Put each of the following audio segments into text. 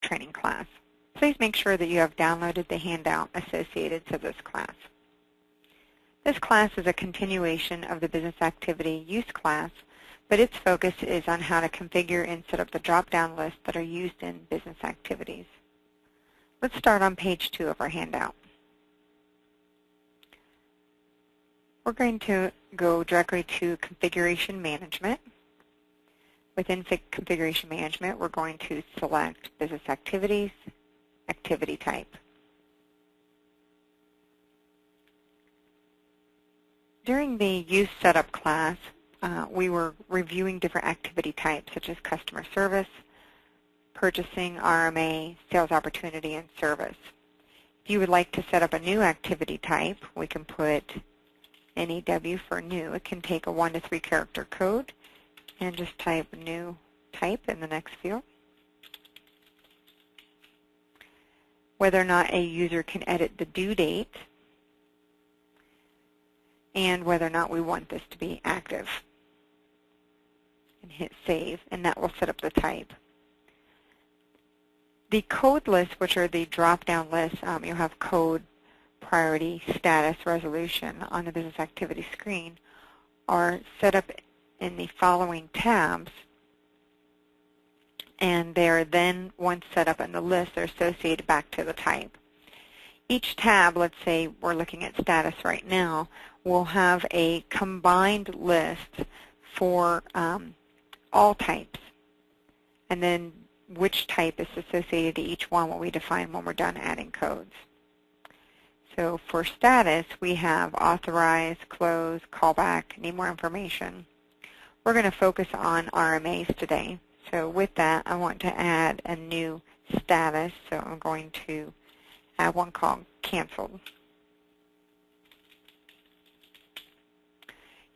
training class. Please make sure that you have downloaded the handout associated to this class. This class is a continuation of the business activity use class, but its focus is on how to configure and set up the drop-down lists that are used in business activities. Let's start on page 2 of our handout. We're going to go directly to Configuration Management. Within Configuration Management, we're going to select Business Activities, Activity Type. During the Use Setup class, we were reviewing different activity types such as customer service, purchasing, RMA, sales opportunity, and service. If you would like to set up a new activity type, we can put NEW for new. It can take a 1 to 3 character code and just type new type in the next field. Whether or not a user can edit the due date, and whether or not we want this to be active. And hit Save, and that will set up the type. The code lists, which are the drop-down lists, you'll have code, priority, status, resolution on the business activity screen, are set up in the following tabs, and they are then, once set up in the list, they're associated back to the type. Each tab, let's say we're looking at status right now, will have a combined list for all types, and then which type is associated to each one will we define when we're done adding codes. So for status, we have authorize, close, callback, need more information. We're going to focus on RMAs today. So with that, I want to add a new status, so I'm going to add one called canceled.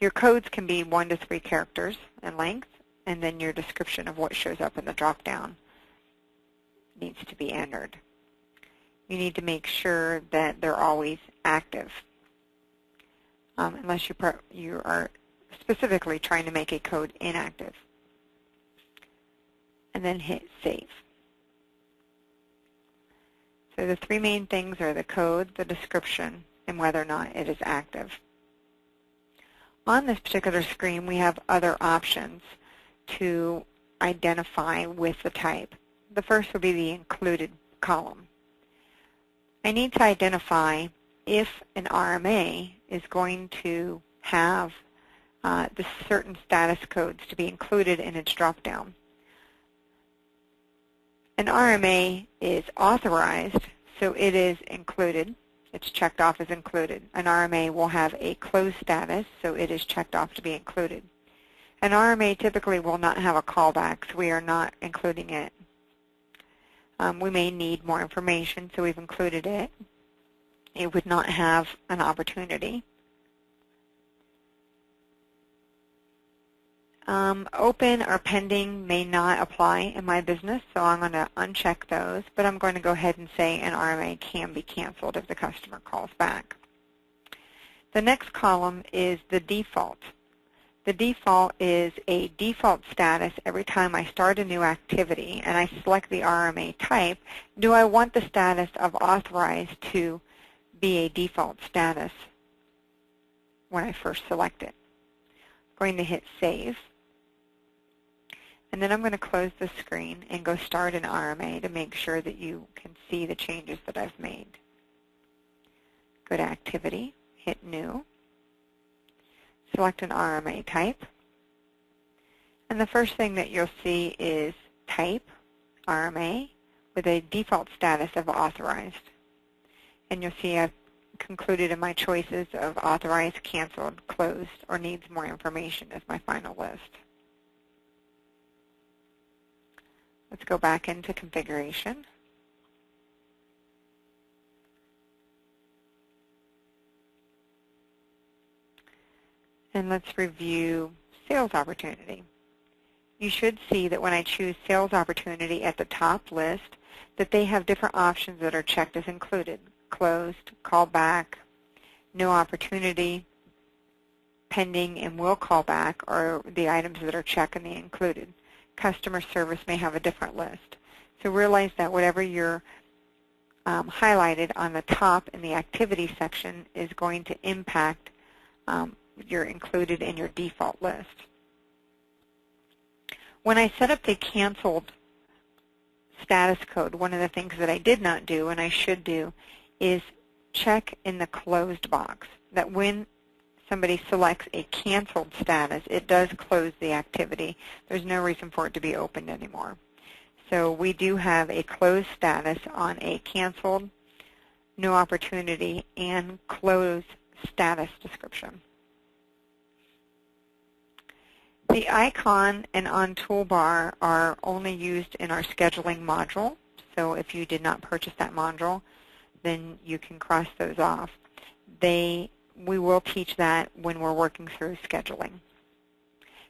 Your codes can be 1 to 3 characters in length, and then your description of what shows up in the drop-down needs to be entered. You need to make sure that they're always active, unless you are specifically trying to make a code inactive. And then hit Save. So the 3 main things are the code, the description, and whether or not it is active. On this particular screen, we have other options to identify with the type. The first will be the included column. I need to identify if an RMA is going to have the certain status codes to be included in its drop-down. An RMA is authorized, so it is included. It's checked off as included. An RMA will have a closed status, so it is checked off to be included. An RMA typically will not have a callback, so we are not including it. We may need more information, so we've included it. It would not have an opportunity. Open or pending may not apply in my business, so I'm going to uncheck those, but I'm going to go ahead and say an RMA can be canceled if the customer calls back. The next column is the default. The default is a default status every time I start a new activity and I select the RMA type. Do I want the status of authorized to be a default status when I first select it? I'm going to hit Save. And then I'm going to close the screen and go start an RMA to make sure that you can see the changes that I've made. Go to Activity, hit New, select an RMA type, and the first thing that you'll see is Type, RMA, with a default status of Authorized. And you'll see I've concluded in my choices of Authorized, Canceled, Closed, or Needs More Information as my final list. Let's go back into configuration. And let's review sales opportunity. You should see that when I choose sales opportunity at the top list, that they have different options that are checked as included. Closed, call back, no opportunity, pending, and will call back are the items that are checked in the included. Customer service may have a different list. So realize that whatever you're highlighted on the top in the activity section is going to impact your included in your default list. When I set up the canceled status code, one of the things that I did not do and I should do is check in the closed box that when somebody selects a canceled status, it does close the activity. There's no reason for it to be opened anymore. So we do have a closed status on a canceled, no opportunity, and closed status description. The icon and on toolbar are only used in our scheduling module. So if you did not purchase that module, then you can cross those off. We will teach that when we're working through scheduling.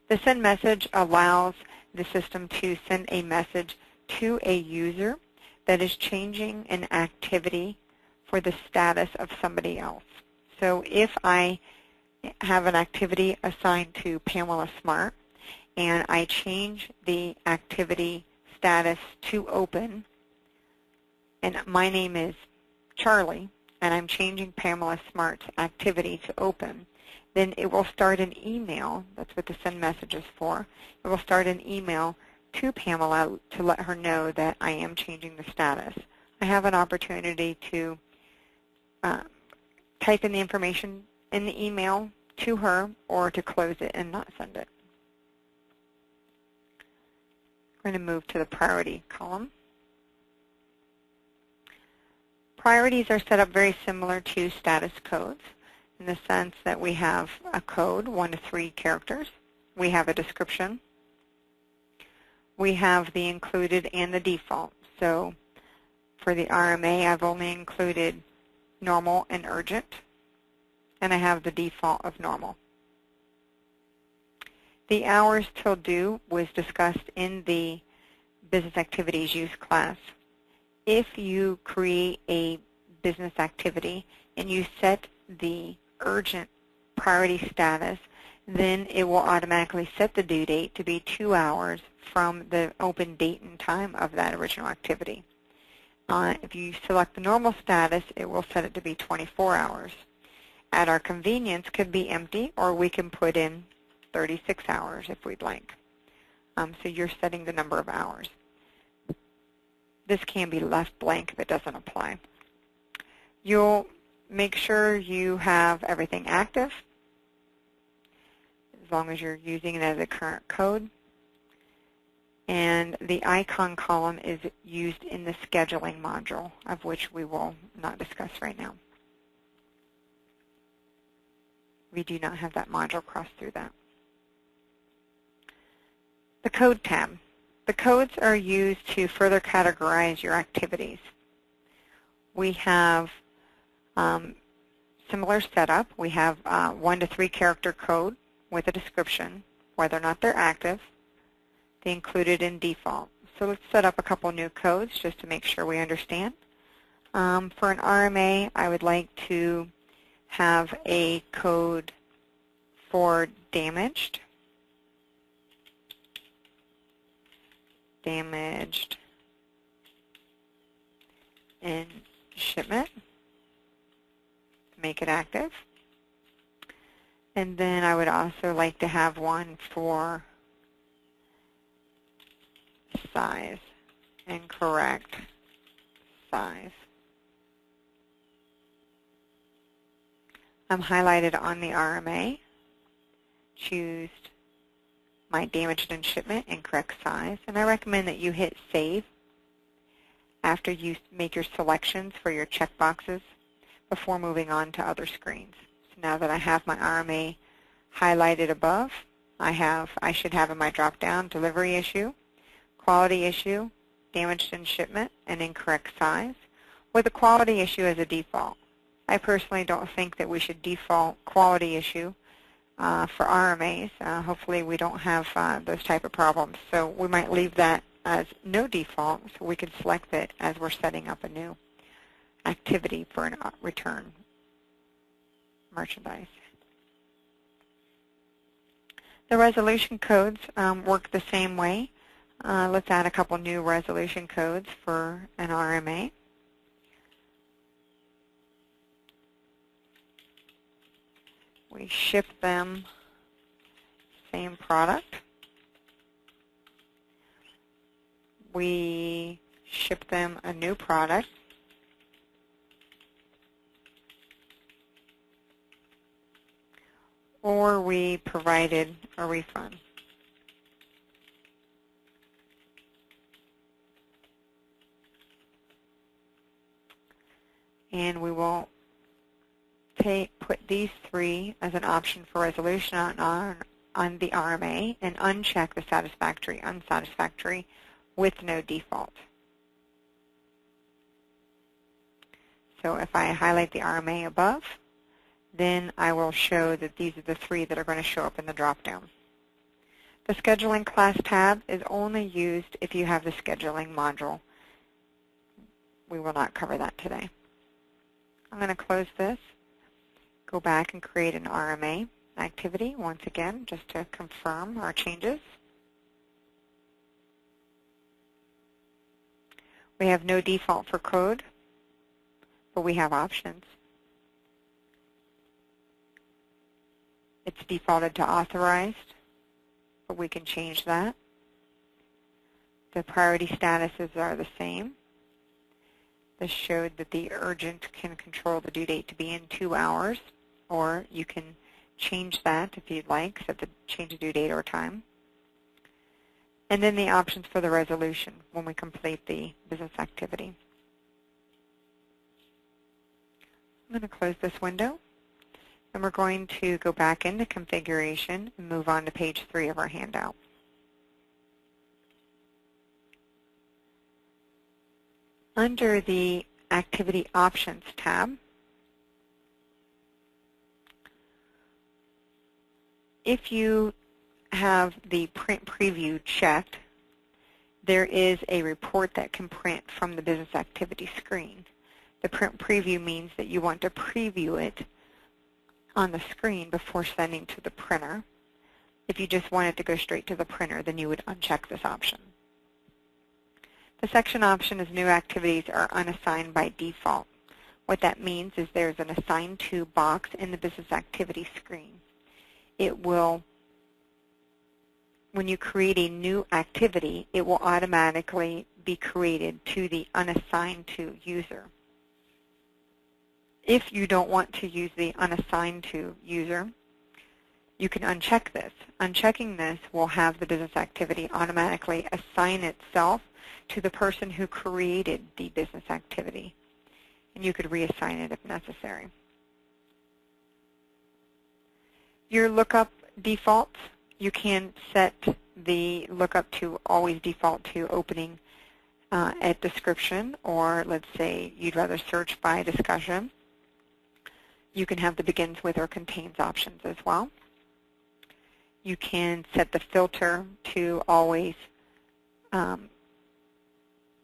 The send message allows the system to send a message to a user that is changing an activity for the status of somebody else. So if I have an activity assigned to Pamela Smart and I change the activity status to open, and my name is Charlie, and I'm changing Pamela Smart's activity to open, then it will start an email. That's what the send message is for. It will start an email to Pamela to let her know that I am changing the status. I have an opportunity to type in the information in the email to her or to close it and not send it. I'm going to move to the priority column. Priorities are set up very similar to status codes in the sense that we have a code, 1 to 3 characters. We have a description. We have the included and the default. So for the RMA, I've only included normal and urgent, and I have the default of normal. The hours till due was discussed in the business activities use class. If you create a business activity and you set the urgent priority status, then it will automatically set the due date to be 2 hours from the open date and time of that original activity. If you select the normal status, it will set it to be 24 hours. At our convenience, could be empty, or we can put in 36 hours if we'd like. So you're setting the number of hours. This can be left blank if it doesn't apply. You'll make sure you have everything active, as long as you're using it as a current code. And the icon column is used in the scheduling module, of which we will not discuss right now. We do not have that module cross through that. The code tab. The codes are used to further categorize your activities. We have similar setup. We have 1 to 3 character code with a description, whether or not they're active, the included in default. So let's set up a couple new codes just to make sure we understand. For an RMA, I would like to have a code for damaged in shipment to make it active. And then I would also like to have one for size, incorrect size. I'm highlighted on the RMA. Choose my damaged in shipment, incorrect size, and I recommend that you hit save after you make your selections for your checkboxes before moving on to other screens. So now that I have my RMA highlighted above, I should have in my drop-down delivery issue, quality issue, damaged in shipment, and incorrect size, with a quality issue as a default. I personally don't think that we should default quality issue for RMAs. Hopefully we don't have those type of problems. So we might leave that as no default, so we could select it as we're setting up a new activity for an return merchandise. The resolution codes work the same way. Let's add a couple new resolution codes for an RMA. We ship them same product. We ship them a new product. Or we provided a refund. And we will put these three as an option for resolution on the RMA and uncheck the satisfactory, unsatisfactory with no default. So if I highlight the RMA above, then I will show that these are the three that are going to show up in the drop-down. The Scheduling Class tab is only used if you have the scheduling module. We will not cover that today. I'm going to close this, go back and create an RMA activity once again just to confirm our changes. We have no default for code, but we have options. It's defaulted to authorized, but we can change that. The priority statuses are the same. This showed that the urgent can control the due date to be in 2 hours, or you can change that if you'd like, set the change the due date or time. And then the options for the resolution when we complete the business activity. I'm going to close this window, and we're going to go back into configuration and move on to page 3 of our handout. Under the Activity Options tab, if you have the print preview checked, there is a report that can print from the business activity screen. The print preview means that you want to preview it on the screen before sending to the printer. If you just want it to go straight to the printer, then you would uncheck this option. The section option is new activities are unassigned by default. What that means is there's an assigned to box in the business activity screen. It will, when you create a new activity, it will automatically be created to the unassigned to user. If you don't want to use the unassigned to user, you can uncheck this. Unchecking this will have the business activity automatically assign itself to the person who created the business activity. And you could reassign it if necessary. Your lookup defaults, you can set the lookup to always default to opening at description, or let's say you'd rather search by discussion. You can have the begins with or contains options as well. You can set the filter to always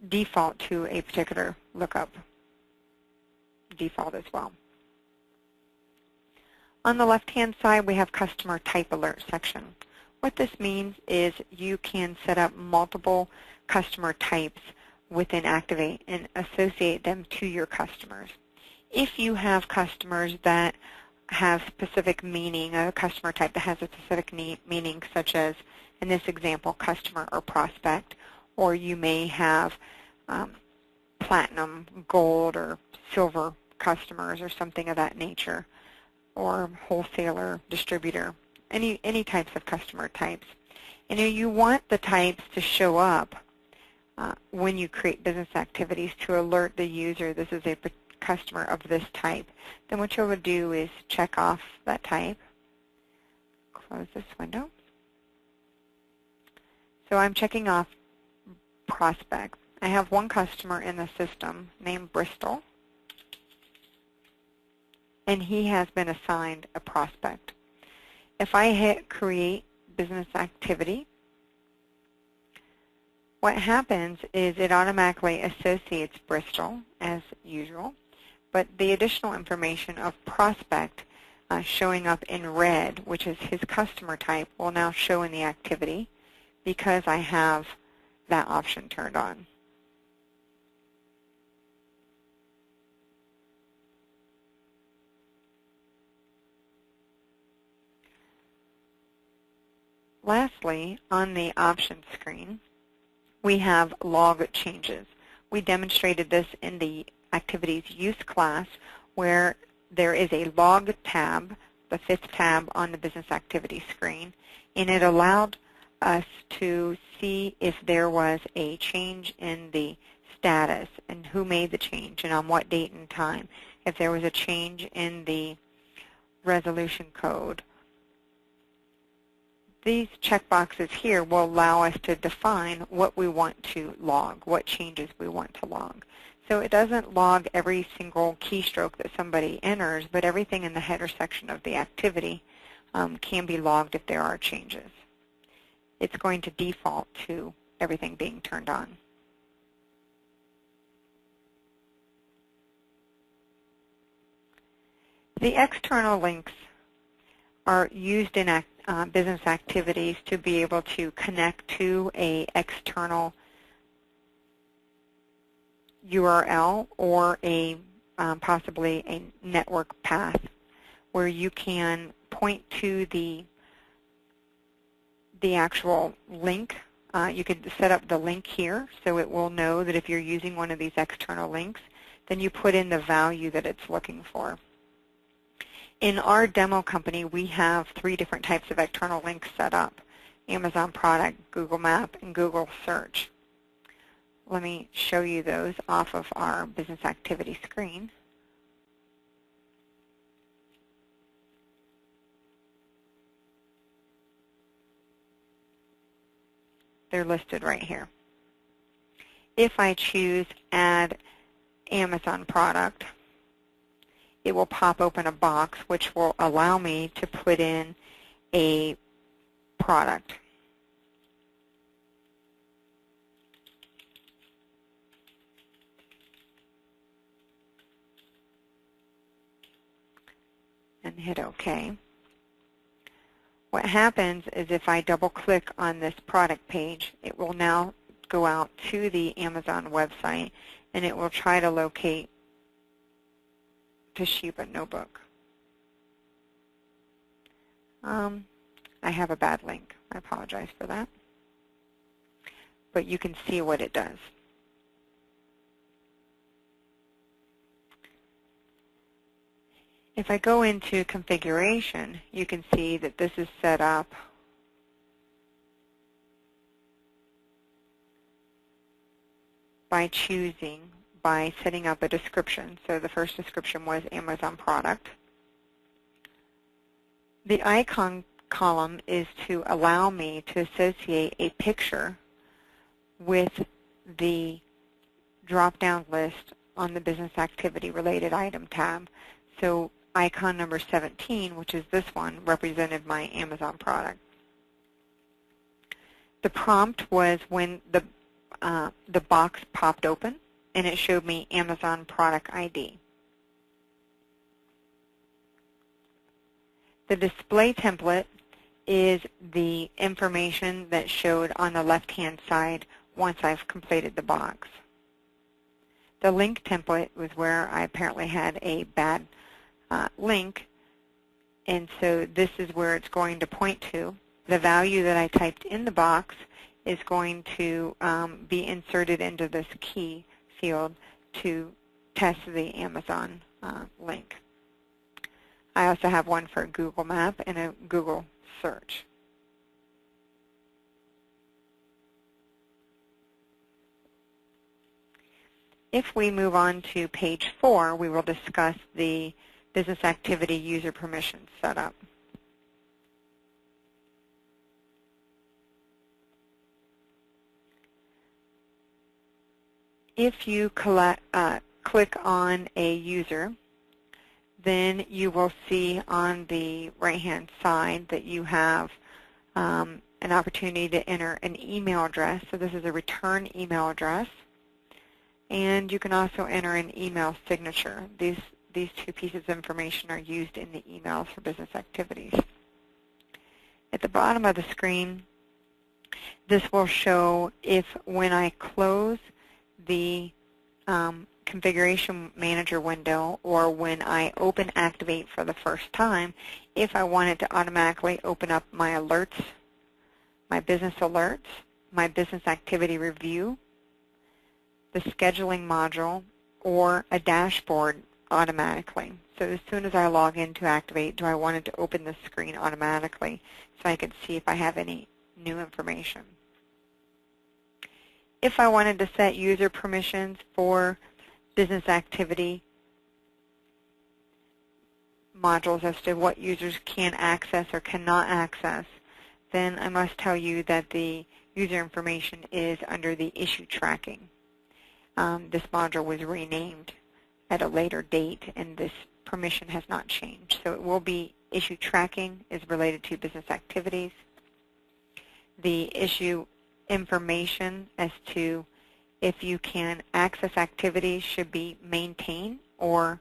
default to a particular lookup default as well. On the left-hand side, we have Customer Type Alert section. What this means is you can set up multiple customer types within ACCTivate and associate them to your customers. If you have customers that have specific meaning, a customer type that has a specific meaning, such as, in this example, customer or prospect, or you may have platinum, gold, or silver customers or something of that nature, or wholesaler, distributor, any types of customer types. And you want the types to show up when you create business activities to alert the user this is a customer of this type. Then what you would do is check off that type, close this window. So I'm checking off prospect. I have one customer in the system named Bristol, and he has been assigned a prospect. If I hit Create Business Activity, what happens is it automatically associates Bristol as usual, but the additional information of prospect showing up in red, which is his customer type, will now show in the activity because I have that option turned on. Lastly, on the options screen, we have log changes. We demonstrated this in the activities use class where there is a log tab, the 5th tab on the business activity screen, and it allowed us to see if there was a change in the status and who made the change and on what date and time, if there was a change in the resolution code. These checkboxes here will allow us to define what we want to log, what changes we want to log. So it doesn't log every single keystroke that somebody enters, but everything in the header section of the activity can be logged if there are changes. It's going to default to everything being turned on. The external links are used in business activities to be able to connect to an external URL or possibly a network path where you can point to the actual link. You could set up the link here so it will know that if you're using one of these external links, then you put in the value that it's looking for. In our demo company, we have 3 different types of external links set up: Amazon Product, Google Map, and Google Search. Let me show you those off of our business activity screen. They're listed right here. If I choose Add Amazon Product, it will pop open a box which will allow me to put in a product. And hit OK. What happens is if I double-click on this product page, it will now go out to the Amazon website, and it will try to locate Toshiba notebook. I have a bad link. I apologize for that. But you can see what it does. If I go into configuration, you can see that this is set up by setting up a description. So the first description was Amazon Product. The icon column is to allow me to associate a picture with the drop-down list on the business activity related item tab. So icon number 17, which is this one, represented my Amazon product. The prompt was when the box popped open, and it showed me Amazon Product ID. The display template is the information that showed on the left-hand side once I've completed the box. The link template was where I apparently had a bad link, and so this is where it's going to point to. The value that I typed in the box is going to be inserted into this key field to test the Amazon link. I also have one for Google Map and a Google Search. If we move on to page 4, we will discuss the business activity user permissions setup. If you click on a user, then you will see on the right-hand side that you have an opportunity to enter an email address. So this is a return email address. And you can also enter an email signature. These 2 pieces of information are used in the emails for business activities. At the bottom of the screen, This will show if when I close the Configuration Manager window or when I open ACCTivate for the first time, if I wanted to automatically open up my alerts, my business alerts, my business activity review, the scheduling module, or a dashboard automatically. So as soon as I log into ACCTivate, do I want it to open the screen automatically so I can see if I have any new information. If I wanted to set user permissions for business activity modules as to what users can access or cannot access, then I must tell you that the user information is under the issue tracking. This module was renamed at a later date, and this permission has not changed. So it will be issue tracking is related to business activities. The issue information as to if you can access activities should be maintain or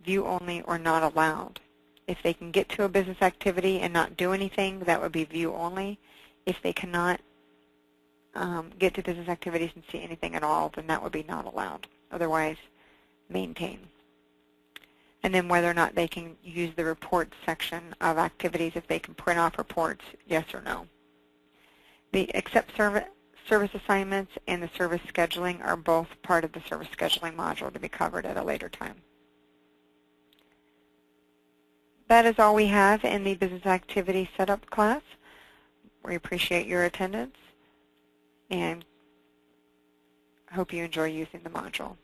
view only or not allowed. If they can get to a business activity and not do anything, that would be view only. If they cannot get to business activities and see anything at all, then that would be not allowed. Otherwise, maintain. And then whether or not they can use the reports section of activities, if they can print off reports, yes or no. The accept service assignments and the service scheduling are both part of the service scheduling module to be covered at a later time. That is all we have in the business activity setup class. We appreciate your attendance and hope you enjoy using the module.